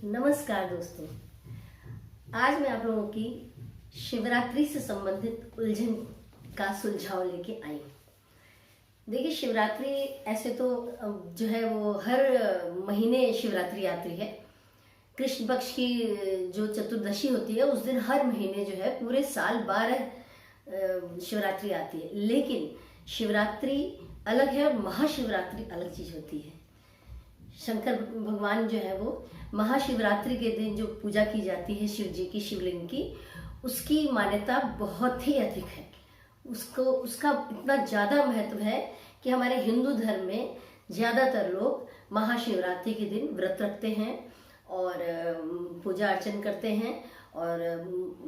नमस्कार दोस्तों। आज मैं आप लोगों की शिवरात्रि से संबंधित उलझन का सुलझाव लेके आई हूँ। देखिए, शिवरात्रि ऐसे तो जो है वो हर महीने शिवरात्रि आती है। कृष्ण पक्ष की जो चतुर्दशी होती है उस दिन हर महीने जो है पूरे साल 12 शिवरात्रि आती है। लेकिन शिवरात्रि अलग है और महाशिवरात्रि अलग चीज होती है। शंकर भगवान जो है वो महाशिवरात्रि के दिन जो पूजा की जाती है शिव जी की, शिवलिंग की, उसकी मान्यता बहुत ही अधिक है। उसका इतना ज्यादा महत्व है कि हमारे हिंदू धर्म में ज्यादातर लोग महाशिवरात्रि के दिन व्रत रखते हैं और पूजा अर्चन करते हैं। और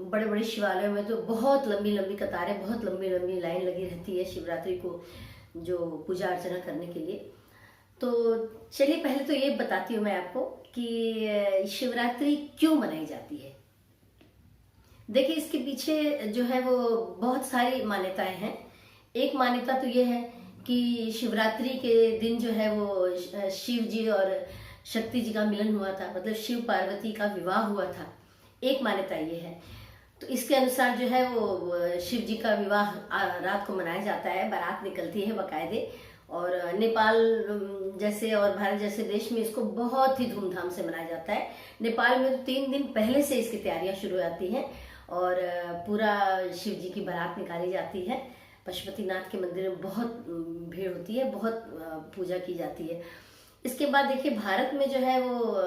बड़े बड़े शिवालयों में तो बहुत लंबी लंबी कतारें, बहुत लंबी लंबी लाइन लगी रहती है शिवरात्रि को जो पूजा अर्चना करने के लिए। तो चलिए, पहले तो ये बताती हूँ मैं आपको कि शिवरात्रि क्यों मनाई जाती है। देखिए, इसके पीछे जो है वो बहुत सारी मान्यताएं हैं। एक मान्यता तो ये है कि शिवरात्रि के दिन जो है वो शिव जी और शक्ति जी का मिलन हुआ था, मतलब शिव पार्वती का विवाह हुआ था। एक मान्यता ये है। तो इसके अनुसार जो है वो शिव जी का विवाह रात को मनाया जाता है, बारात निकलती है बाकायदे। और नेपाल जैसे और भारत जैसे देश में इसको बहुत ही धूमधाम से मनाया जाता है। नेपाल में तो 3 दिन पहले से इसकी तैयारियां शुरू हो जाती हैं और पूरा शिव जी की बारात निकाली जाती है। पशुपतिनाथ के मंदिर में बहुत भीड़ होती है, बहुत पूजा की जाती है। इसके बाद देखिए, भारत में जो है वो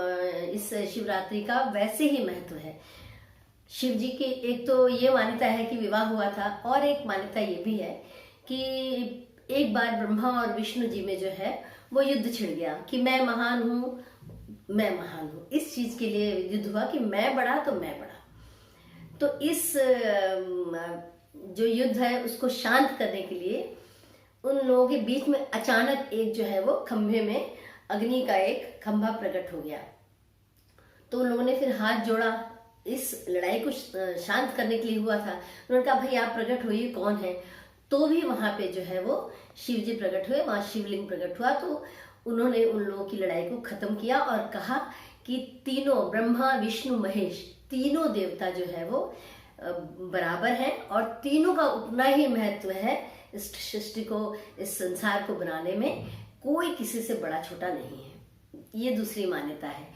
इस शिवरात्रि का वैसे ही महत्व है। शिव जी की एक तो ये मान्यता है कि विवाह हुआ था, और एक मान्यता ये भी है कि एक बार ब्रह्मा और विष्णु जी में जो है वो युद्ध छिड़ गया कि मैं महान हूं, मैं महान हूं। इस चीज के लिए युद्ध हुआ कि मैं बड़ा तो मैं बड़ा। तो इस जो युद्ध है उसको शांत करने के लिए उन लोगों के बीच में अचानक एक जो है वो खंभे में अग्नि का एक खंभा प्रकट हो गया। तो उन लोगों ने फिर हाथ जोड़ा। इस लड़ाई को शांत करने के लिए हुआ था। उन्होंने कहा, भाई आप प्रकट होइए, कौन है। तो भी वहां पे जो है वो शिव जी प्रकट हुए, वहां शिवलिंग प्रकट हुआ। तो उन्होंने उन लोगों की लड़ाई को खत्म किया और कहा कि तीनों, ब्रह्मा विष्णु महेश, तीनों देवता जो है वो बराबर हैं और तीनों का उतना ही महत्व है इस सृष्टि को, इस संसार को बनाने में। कोई किसी से बड़ा छोटा नहीं है। ये दूसरी मान्यता है।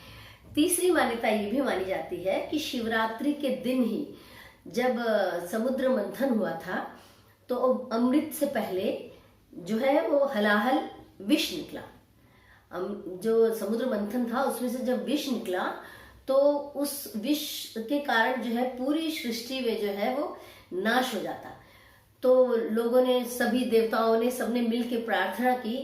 तीसरी मान्यता ये भी मानी जाती है कि शिवरात्रि के दिन ही जब समुद्र मंथन हुआ था तो अमृत से पहले जो है वो हलाहल विष निकला। जो समुद्र मंथन था उसमें से जब विष निकला तो उस विष के कारण जो है पूरी सृष्टि में जो है वो नाश हो जाता। तो लोगों ने, सभी देवताओं ने, सबने मिलकर प्रार्थना की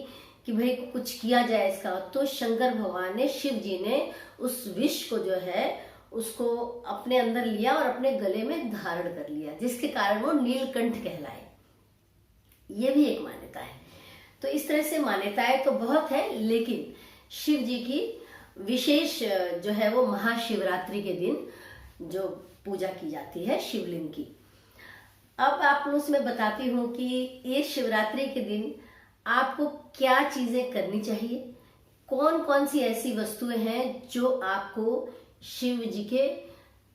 कि भाई कुछ किया जाए इसका। तो शंकर भगवान ने, शिव जी ने उस विष को जो है उसको अपने अंदर लिया और अपने गले में धारण कर लिया, जिसके कारण वो नीलकंठ कहलाए। ये भी एक मान्यता है। तो इस तरह से मान्यताएं तो बहुत है, लेकिन शिव जी की विशेष जो है वो महाशिवरात्रि के दिन जो पूजा की जाती है शिवलिंग की। अब आप लोगों से मैं बताती हूँ कि ये शिवरात्रि के दिन आपको क्या चीजें करनी चाहिए, कौन कौन सी ऐसी वस्तुएं हैं जो आपको शिव जी के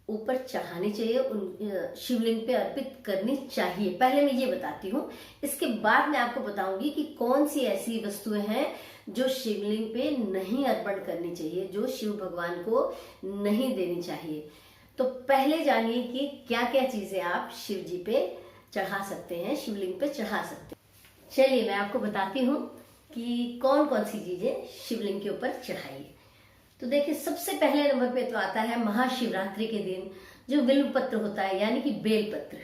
ऊपर चढ़ानी चाहिए, उन शिवलिंग पे अर्पित करनी चाहिए। पहले मैं ये बताती हूँ, इसके बाद मैं आपको बताऊंगी कि कौन सी ऐसी वस्तुएं हैं जो शिवलिंग पे नहीं अर्पण करनी चाहिए, जो शिव भगवान को नहीं देनी चाहिए। तो पहले जानिए कि क्या क्या चीजें आप शिव जी पे चढ़ा सकते हैं, शिवलिंग पे चढ़ा सकते हैं। चलिए मैं आपको बताती हूँ कि कौन कौन सी चीजें शिवलिंग के ऊपर चढ़ाइए। तो देखिए, सबसे पहले नंबर पे तो आता है महाशिवरात्रि के दिन जो बिल्व पत्र होता है, यानी कि बेल पत्र,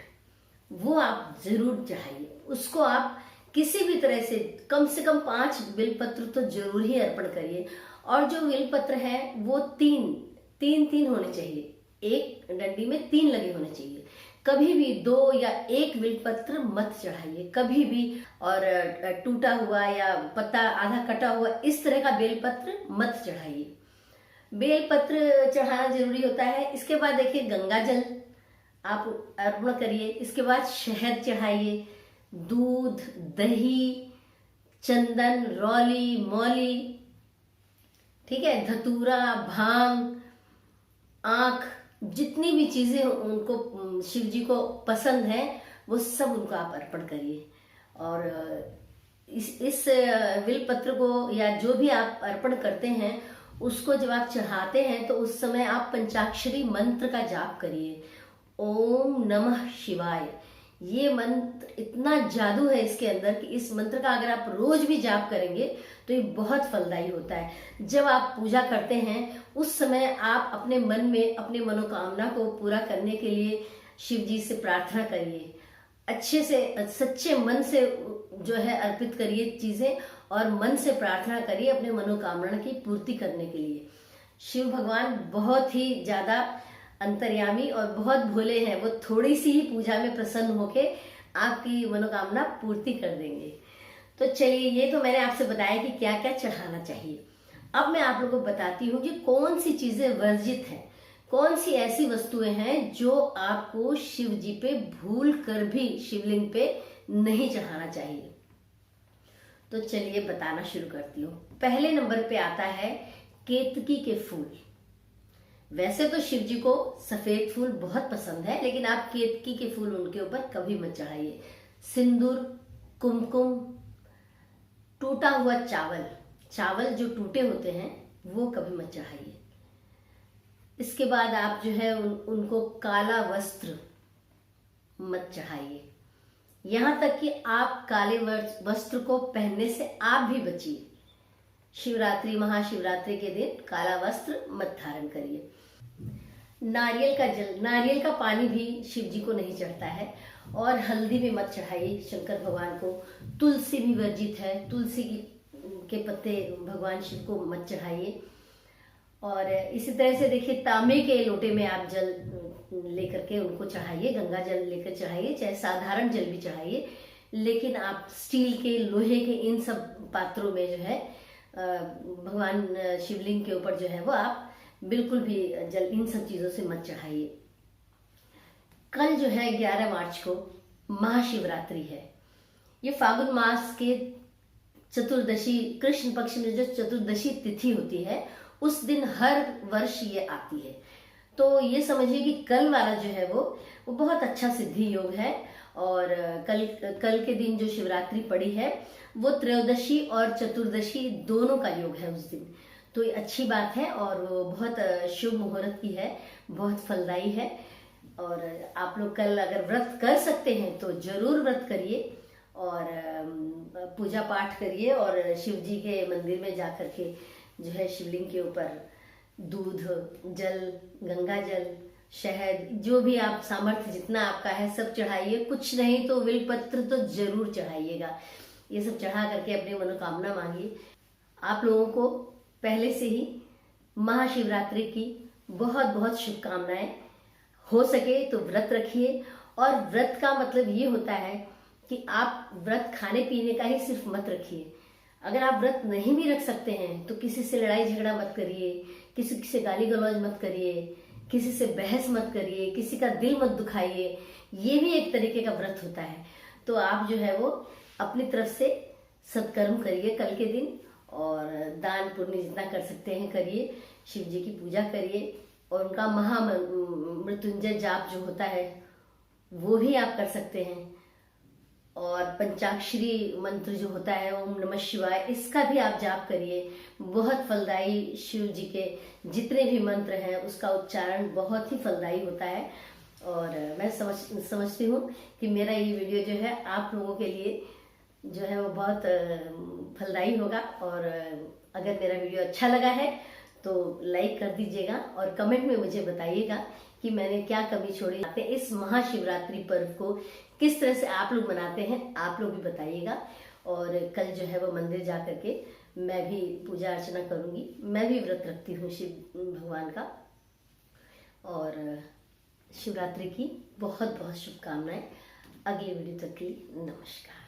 वो आप जरूर चढ़ाइए। उसको आप किसी भी तरह से कम 5 बिल पत्र तो जरूर ही अर्पण करिए। और जो बिल पत्र है वो तीन होने चाहिए, एक डंडी में 3 लगे होने चाहिए। कभी भी 2 या 1 बिलपत्र मत चढ़ाइए, कभी भी। और टूटा हुआ या पत्ता आधा कटा हुआ इस तरह का बेलपत्र मत चढ़ाइए। बेलपत्र चढ़ाना जरूरी होता है। इसके बाद देखिए, गंगा जल आप अर्पण करिए। इसके बाद शहद चढ़ाइए, दूध, दही, चंदन, रौली, मौली, ठीक है, धतूरा, भांग, आँख, जितनी भी चीज़ें उनको शिव जी को पसंद है वो सब उनको आप अर्पण करिए। और इस बिलपत्र को या जो भी आप अर्पण करते हैं उसको जब आप चढ़ाते हैं तो उस समय आप पंचाक्षरी मंत्र का जाप करिए, ओम नमः शिवाय। ये मंत्र इतना जादू है इसके अंदर कि इस मंत्र का अगर आप रोज भी जाप करेंगे तो ये बहुत फलदायी होता है। जब आप पूजा करते हैं उस समय आप अपने मन में अपने मनोकामना को पूरा करने के लिए शिव जी से प्रार्थना करिए, अच्छे से सच्चे मन से जो है अर्पित करिए चीजें, और मन से प्रार्थना करिए अपने मनोकामना की पूर्ति करने के लिए। शिव भगवान बहुत ही ज्यादा अंतर्यामी और बहुत भोले हैं, वो थोड़ी सी ही पूजा में प्रसन्न होके आपकी मनोकामना पूर्ति कर देंगे। तो चलिए, ये तो मैंने आपसे बताया कि क्या क्या चढ़ाना चाहिए। अब मैं आप लोगों को बताती हूँ कि कौन सी चीजें वर्जित हैं, कौन सी ऐसी वस्तुएं हैं जो आपको शिव जी पे भूल कर भी शिवलिंग पे नहीं चढ़ाना चाहिए। तो चलिए बताना शुरू करती हूँ। पहले नंबर पे आता है केतकी के फूल। वैसे तो शिव जी को सफेद फूल बहुत पसंद है, लेकिन आप केतकी के फूल उनके ऊपर कभी मत चढ़ाइए। सिंदूर, कुमकुम, टूटा हुआ चावल जो टूटे होते हैं वो कभी मत चढ़ाइए। इसके बाद आप जो है उनको काला वस्त्र मत चढ़ाइए। यहां तक कि आप काले वस्त्र को पहनने से आप भी बचिए। शिवरात्रि, महाशिवरात्रि के दिन काला वस्त्र मत धारण करिए। नारियल का जल, नारियल का पानी भी शिव जी को नहीं चढ़ता है। और हल्दी भी मत चढ़ाइए शंकर भगवान को। तुलसी भी वर्जित है, तुलसी के पत्ते भगवान शिव को मत चढ़ाइए। और इसी तरह से देखिए, तांबे के लोटे में आप जल लेकर के उनको चढ़ाइए, गंगा जल लेकर चढ़ाइए, चाहे साधारण जल भी चढ़ाइए, लेकिन आप स्टील के, लोहे के इन सब पात्रों में जो है भगवान शिवलिंग के ऊपर जो है वो आप बिल्कुल भी जल इन सब चीजों से मत चढ़ाइए। कल जो है 11 मार्च को महाशिवरात्रि है। ये फागुन मास के चतुर्दशी, कृष्ण पक्ष में जो चतुर्दशी तिथि होती है उस दिन हर वर्ष ये आती है। तो ये समझिए कि कल वाला जो है वो बहुत अच्छा सिद्धि योग है। और कल के दिन जो शिवरात्रि पड़ी है वो त्रयोदशी और चतुर्दशी दोनों का योग है उस दिन। तो ये अच्छी बात है और वो बहुत शुभ मुहूर्त की है, बहुत फलदायी है। और आप लोग कल अगर व्रत कर सकते हैं तो जरूर व्रत करिए और पूजा पाठ करिए और शिव जी के मंदिर में जाकर के जो है शिवलिंग के ऊपर दूध, जल, गंगा जल, शहद, जो भी आप सामर्थ्य जितना आपका है सब चढ़ाइए। कुछ नहीं तो बिलपत्र तो जरूर चढ़ाइएगा। ये सब चढ़ा करके अपनी मनोकामना मांगिए। आप लोगों को पहले से ही महाशिवरात्रि की बहुत बहुत शुभकामनाएं। हो सके तो व्रत रखिए। और व्रत का मतलब ये होता है कि आप व्रत खाने पीने का ही सिर्फ मत रखिए। अगर आप व्रत नहीं भी रख सकते हैं तो किसी से लड़ाई झगड़ा मत करिए, किसी से गाली गलौज मत करिए, किसी से बहस मत करिए, किसी का दिल मत दुखाइए। ये भी एक तरीके का व्रत होता है। तो आप जो है वो अपनी तरफ से सत्कर्म करिए कल के दिन, और दान पुण्य जितना कर सकते हैं करिए, शिव जी की पूजा करिए, और उनका महामृत्युंजय जाप जो होता है वो भी आप कर सकते हैं। और पंचाक्षरी मंत्र जो होता है ओम नमः शिवाय, इसका भी आप जाप करिए। बहुत फलदायी, शिव जी के जितने भी मंत्र हैं उसका उच्चारण बहुत ही फलदायी होता है। और मैं समझती हूँ कि मेरा ये वीडियो जो है आप लोगों के लिए जो है वो बहुत फलदायी होगा। और अगर मेरा वीडियो अच्छा लगा है तो लाइक कर दीजिएगा और कमेंट में मुझे बताइएगा कि मैंने क्या कमी छोड़ी। इस महाशिवरात्रि पर्व को किस तरह से आप लोग मनाते हैं, आप लोग भी बताइएगा। और कल जो है वो मंदिर जा करके मैं भी पूजा अर्चना करूंगी। मैं भी व्रत रखती हूँ शिव भगवान का। और शिवरात्रि की बहुत बहुत शुभकामनाएं। अगले वीडियो तक के लिए नमस्कार।